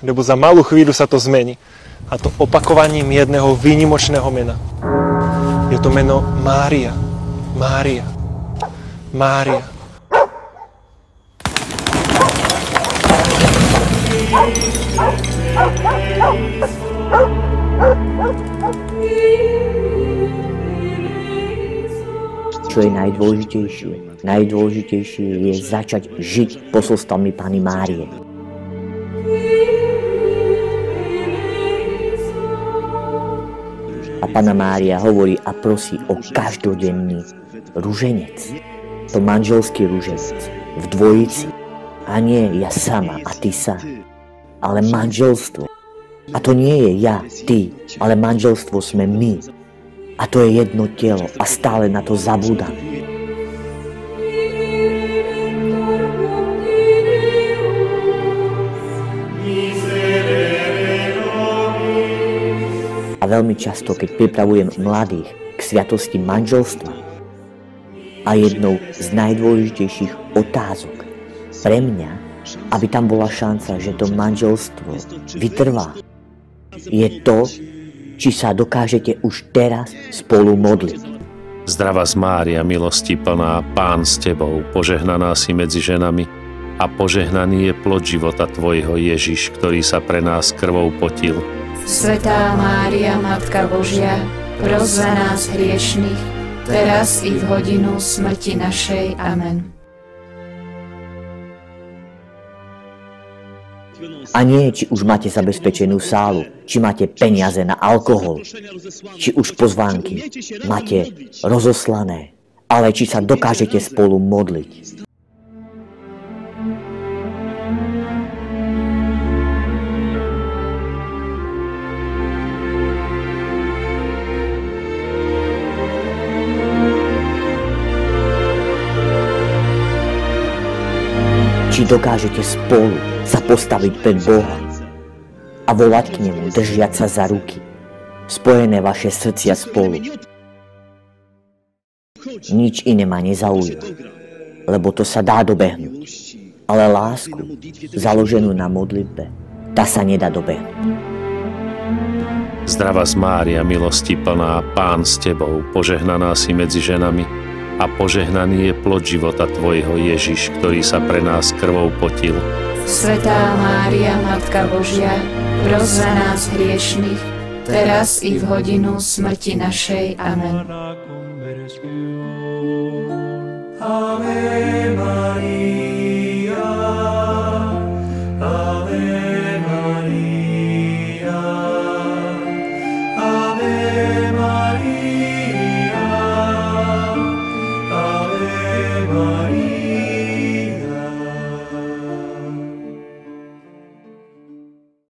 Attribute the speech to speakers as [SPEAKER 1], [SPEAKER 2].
[SPEAKER 1] lebo za malú chvíľu sa to zmení. A to opakovaním jedného výnimočného mena. Je to meno Mária. Mária. Mária.
[SPEAKER 2] Čo je najdôležitejšie? Najdôležitejšie je začať žiť posolstvami Panny Márie. A Panna Mária hovorí a prosí o každodenný ruženec. To manželský ruženec v dvojici. A nie ja sama a ty sa, ale manželstvo. A to nie je ja, ty, ale manželstvo sme my. A to je jedno telo a stále na to zabúdam. A veľmi často, keď pripravujem mladých k sviatosti manželstva, a jednou z najdôležitejších otázok pre mňa, aby tam bola šanca, že to manželstvo vytrvá, je to, či sa dokážete už teraz spolu modliť.
[SPEAKER 3] Zdravá Mária, milosti plná, Pán s tebou, požehnaná si medzi ženami a požehnaný je plod života tvojho Ježiš, ktorý sa pre nás krvou potil.
[SPEAKER 4] Svätá Mária, Matka Božia, pros za nás hriešnych, teraz i v hodinu smrti našej. Amen.
[SPEAKER 2] A nie, či už máte zabezpečenú sálu, či máte peniaze na alkohol, či už pozvánky máte rozoslané, ale či sa dokážete spolu modliť. Či dokážete spolu sa postaviť pred Boha a volať k nemu, držiať sa za ruky, spojené vaše srdcia spolu. Nič iné ma nezaujíma, lebo to sa dá dobehnúť. Ale lásku, založenú na modlitbe, tá sa nedá dobehnúť.
[SPEAKER 3] Zdravá Mária, milosti plná, Pán s tebou, požehnaná si medzi ženami a požehnaný je plod života tvojho Ježiš, ktorý sa pre nás krvou potil.
[SPEAKER 4] Svätá Mária, Matka Božia, pros za nás hriešnych, teraz i v hodinu smrti našej. Amen.